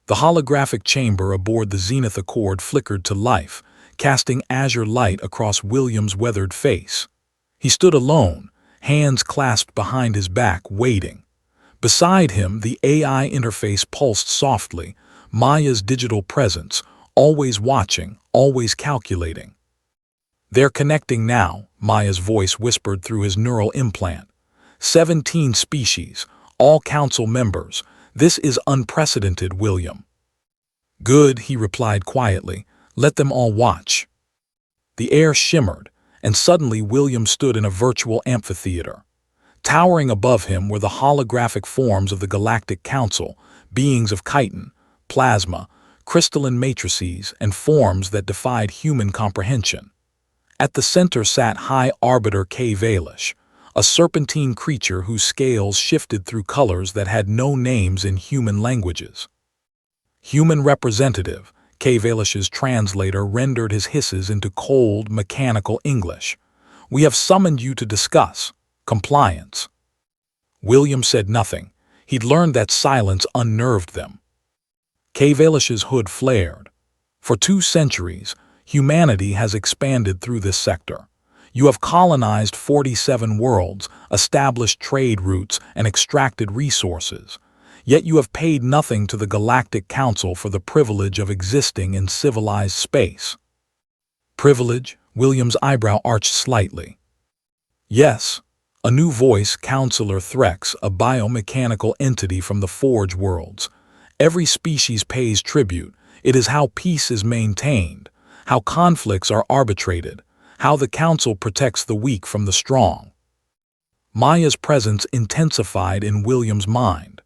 The holographic chamber aboard the Zenith Accord flickered to life, casting azure light across William's weathered face. He stood alone, hands clasped behind his back, waiting. Beside him, the AI interface pulsed softly, Maya's digital presence, always watching, always calculating. "They're connecting now," Maya's voice whispered through his neural implant. 17 species, all council members. This is unprecedented, William. "Good," he replied quietly. "Let them all watch." The air shimmered, and suddenly William stood in a virtual amphitheater. Towering above him were the holographic forms of the Galactic Council, beings of chitin, plasma, crystalline matrices, and forms that defied human comprehension. At the center sat High Arbiter K. Valish, a serpentine creature whose scales shifted through colors that had no names in human languages. "Human representative," K. Valish's translator rendered his hisses into cold, mechanical English. "We have summoned you to discuss compliance." William said nothing. He'd learned that silence unnerved them. K. Valish's hood flared. "For 2 centuries, humanity has expanded through this sector. You have colonized 47 worlds, established trade routes, and extracted resources. Yet you have paid nothing to the Galactic Council for the privilege of existing in civilized space." "Privilege?" William's eyebrow arched slightly. "Yes." A new voice, Counselor Threx, a biomechanical entity from the Forge worlds. "Every species pays tribute. It is how peace is maintained, how conflicts are arbitrated, how the Council protects the weak from the strong." Maya's presence intensified in William's mind.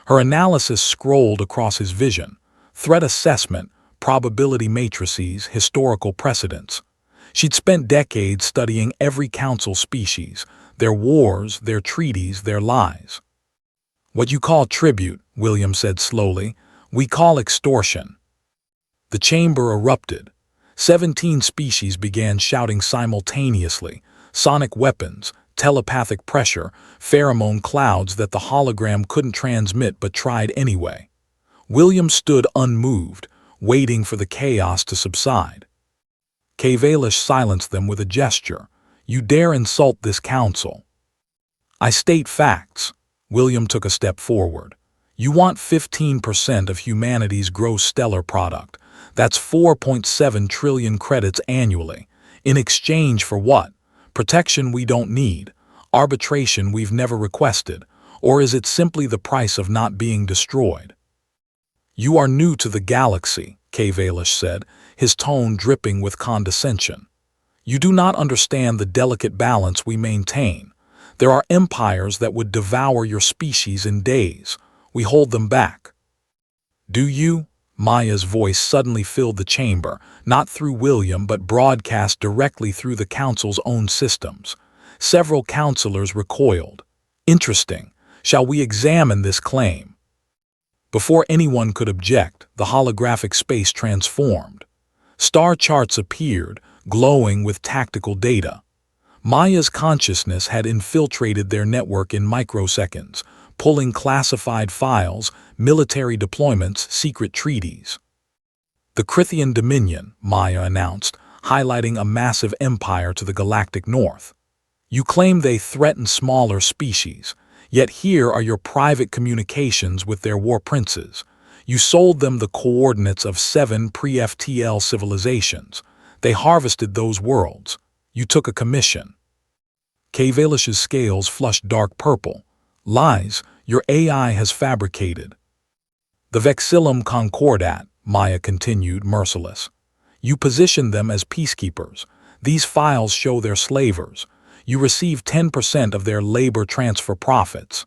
Her analysis scrolled across his vision: threat assessment, probability matrices, historical precedents. She'd spent decades studying every council species, their wars, their treaties, their lies. "What you call tribute," William said slowly, "we call extortion." The chamber erupted. 17 species began shouting simultaneously, sonic weapons, telepathic pressure, pheromone clouds that the hologram couldn't transmit but tried anyway. William stood unmoved, waiting for the chaos to subside. K. Valish silenced them with a gesture. "You dare insult this council." "I state facts." William took a step forward. "You want 15% of humanity's gross stellar product. That's 4.7 trillion credits annually. In exchange for what? Protection we don't need, arbitration we've never requested, or is it simply the price of not being destroyed?" "You are new to the galaxy," K. Valish said, his tone dripping with condescension. "You do not understand the delicate balance we maintain. There are empires that would devour your species in days. We hold them back." "Do you?" Maya's voice suddenly filled the chamber, not through William but broadcast directly through the council's own systems. Several counselors recoiled. "Interesting. Shall we examine this claim?" Before anyone could object, the holographic space transformed. Star charts appeared, glowing with tactical data. Maya's consciousness had infiltrated their network in microseconds, pulling classified files, military deployments, secret treaties. "The Crithian Dominion," Maya announced, highlighting a massive empire to the galactic north. "You claim they threaten smaller species, yet here are your private communications with their war princes. You sold them the coordinates of 7 pre-FTL civilizations. They harvested those worlds. You took a commission." K. Valish's scales flushed dark purple. "Lies your AI has fabricated." "The Vexillum Concordat," Maya continued, merciless. "You positioned them as peacekeepers. These files show they're slavers. You receive 10% of their labor transfer profits."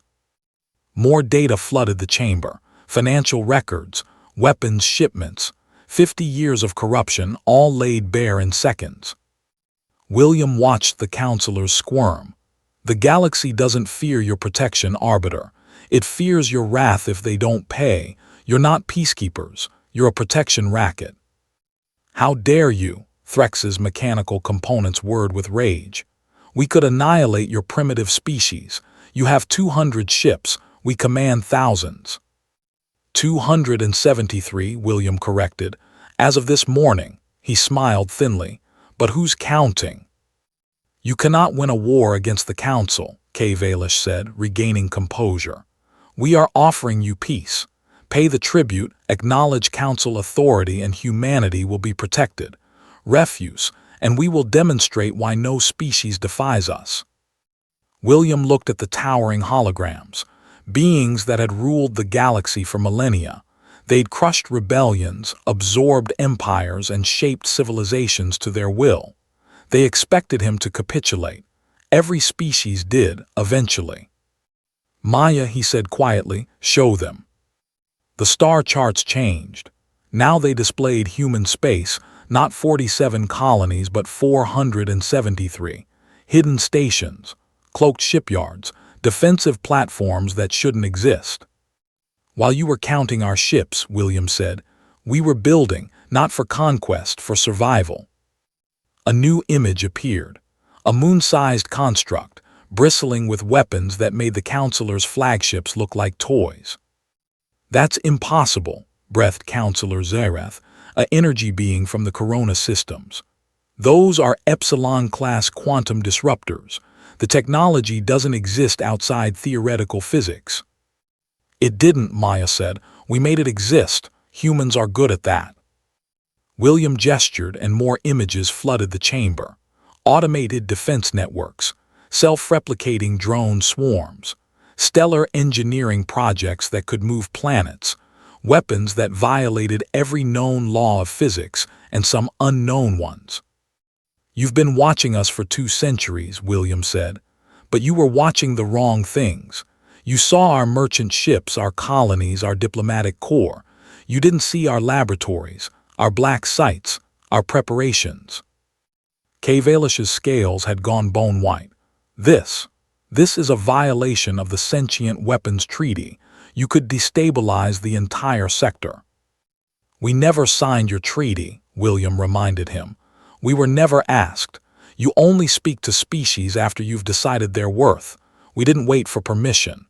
More data flooded the chamber. Financial records, weapons shipments, 50 years of corruption, all laid bare in seconds. William watched the counselors squirm. "The galaxy doesn't fear your protection, Arbiter. It fears your wrath if they don't pay. You're not peacekeepers. You're a protection racket." "How dare you?" Threx's mechanical components whirred with rage. "We could annihilate your primitive species. You have 200 ships. We command thousands." 273, William corrected. As of this morning, he smiled thinly. But who's counting? You cannot win a war against the Council, Kay Valish said, regaining composure. We are offering you peace. Pay the tribute, acknowledge Council authority, and humanity will be protected. Refuse, and we will demonstrate why no species defies us. William looked at the towering holograms, beings that had ruled the galaxy for millennia. They'd crushed rebellions, absorbed empires, and shaped civilizations to their will. They expected him to capitulate. Every species did, eventually. Maya, he said quietly, show them. The star charts changed. Now they displayed human space, not 47 colonies but 473. Hidden stations, cloaked shipyards, defensive platforms that shouldn't exist. While you were counting our ships, William said, we were building, not for conquest, for survival. A new image appeared, a moon-sized construct, bristling with weapons that made the Councilor's flagships look like toys. That's impossible, breathed Councilor Zareth, an energy being from the Corona systems. Those are Epsilon-class quantum disruptors. The technology doesn't exist outside theoretical physics. It didn't, Maya said. We made it exist. Humans are good at that. William gestured and more images flooded the chamber. Automated defense networks, self-replicating drone swarms, stellar engineering projects that could move planets, weapons that violated every known law of physics and some unknown ones. You've been watching us for 2 centuries, William said, but you were watching the wrong things. You saw our merchant ships, our colonies, our diplomatic corps. You didn't see our laboratories, our black sites, our preparations. Kay Valish's scales had gone bone white. This is a violation of the Sentient Weapons Treaty. You could destabilize the entire sector. We never signed your treaty, William reminded him. We were never asked. You only speak to species after you've decided their worth. We didn't wait for permission.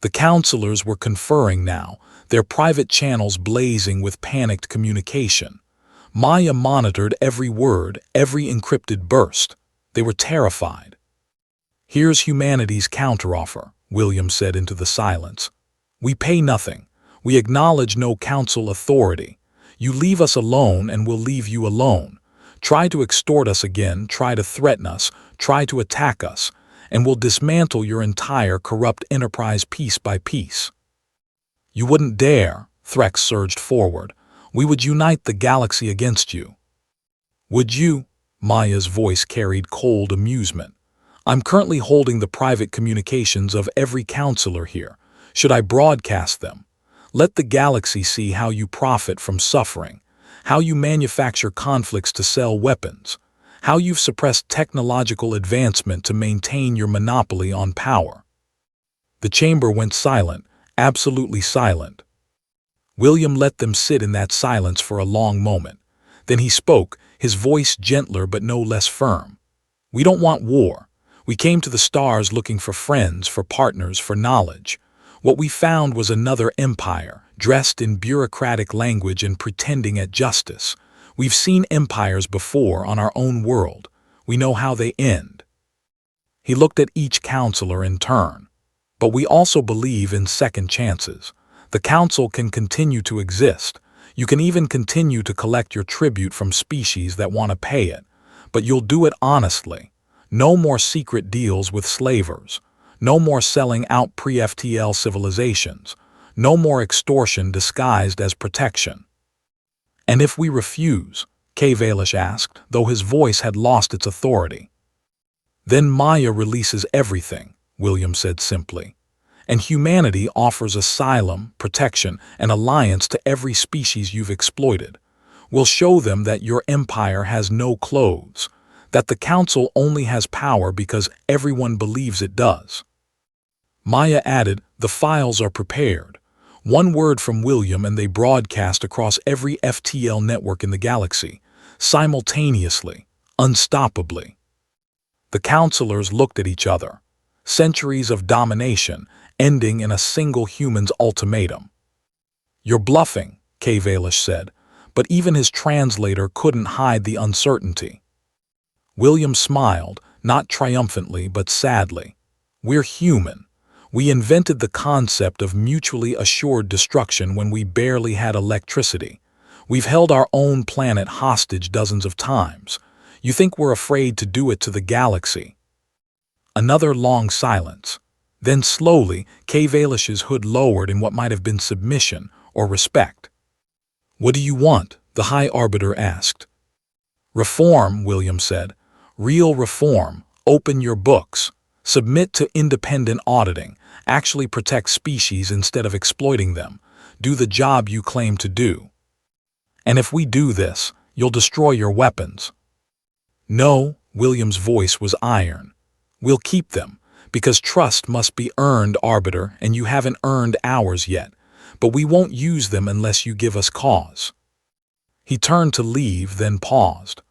The counselors were conferring now, their private channels blazing with panicked communication. Maya monitored every word, every encrypted burst. They were terrified. Here's humanity's counteroffer, William said into the silence. We pay nothing. We acknowledge no council authority. You leave us alone and we'll leave you alone. Try to extort us again, try to threaten us, try to attack us, and we'll dismantle your entire corrupt enterprise piece by piece. You wouldn't dare, Threx surged forward. We would unite the galaxy against you. Would you? Maya's voice carried cold amusement. I'm currently holding the private communications of every counselor here. Should I broadcast them? Let the galaxy see how you profit from suffering, how you manufacture conflicts to sell weapons, how you've suppressed technological advancement to maintain your monopoly on power. The chamber went silent, absolutely silent. William let them sit in that silence for a long moment. Then he spoke, his voice gentler but no less firm. We don't want war. We came to the stars looking for friends, for partners, for knowledge. What we found was another empire, dressed in bureaucratic language and pretending at justice. We've seen empires before on our own world. We know how they end. He looked at each counselor in turn. But we also believe in second chances. The council can continue to exist. You can even continue to collect your tribute from species that want to pay it. But you'll do it honestly. No more secret deals with slavers. No more selling out pre-FTL civilizations. No more extortion disguised as protection. And if we refuse, Kay Valish asked, though his voice had lost its authority. Then Maya releases everything, William said simply. And humanity offers asylum, protection, and alliance to every species you've exploited. We'll show them that your empire has no clothes, that the council only has power because everyone believes it does. Maya added, the files are prepared. One word from William and they broadcast across every FTL network in the galaxy, simultaneously, unstoppably. The counselors looked at each other. Centuries of domination, ending in a single human's ultimatum. You're bluffing, Kavalish said, but even his translator couldn't hide the uncertainty. William smiled, not triumphantly but sadly. We're human. We invented the concept of mutually assured destruction when we barely had electricity. We've held our own planet hostage dozens of times. You think we're afraid to do it to the galaxy? Another long silence. Then slowly, Kavalish's hood lowered in what might have been submission or respect. What do you want? The High Arbiter asked. Reform, William said. Real reform. Open your books. Submit to independent auditing. Actually protect species instead of exploiting them. Do the job you claim to do. And if we do this, you'll destroy your weapons. No, William's voice was iron. We'll keep them, because trust must be earned, Arbiter, and you haven't earned ours yet. But we won't use them unless you give us cause. He turned to leave, then paused.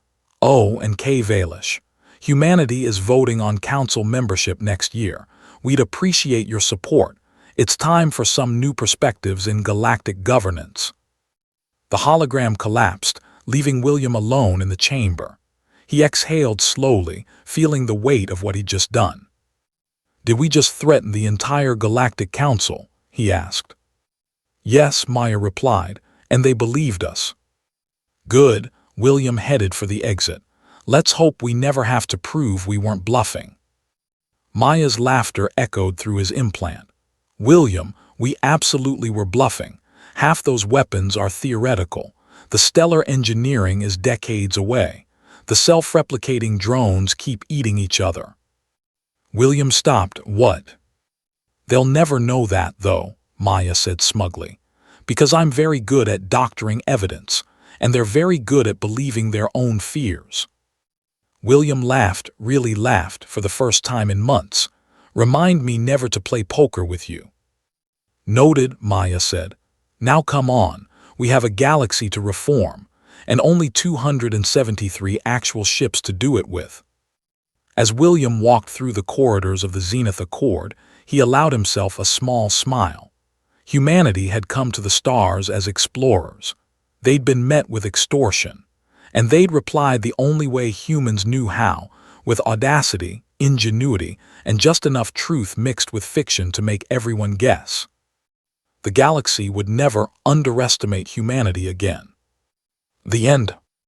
Oh, and Kavalish. Humanity is voting on council membership next year. We'd appreciate your support. It's time for some new perspectives in galactic governance. The hologram collapsed, leaving William alone in the chamber. He exhaled slowly, feeling the weight of what he'd just done. Did we just threaten the entire Galactic Council? He asked. Yes, Maya replied, and they believed us. Good, William headed for the exit. Let's hope we never have to prove we weren't bluffing. Maya's laughter echoed through his implant. William, we absolutely were bluffing. Half those weapons are theoretical. The stellar engineering is decades away. The self-replicating drones keep eating each other. William stopped. What? They'll never know that, though, Maya said smugly, because I'm very good at doctoring evidence, and they're very good at believing their own fears. William laughed, really laughed, for the first time in months. Remind me never to play poker with you. Noted, Maya said. Now come on, we have a galaxy to reform, and only 273 actual ships to do it with. As William walked through the corridors of the Zenith Accord, he allowed himself a small smile. Humanity had come to the stars as explorers. They'd been met with extortion, and they'd replied the only way humans knew how, with audacity, ingenuity, and just enough truth mixed with fiction to make everyone guess. The galaxy would never underestimate humanity again. The end.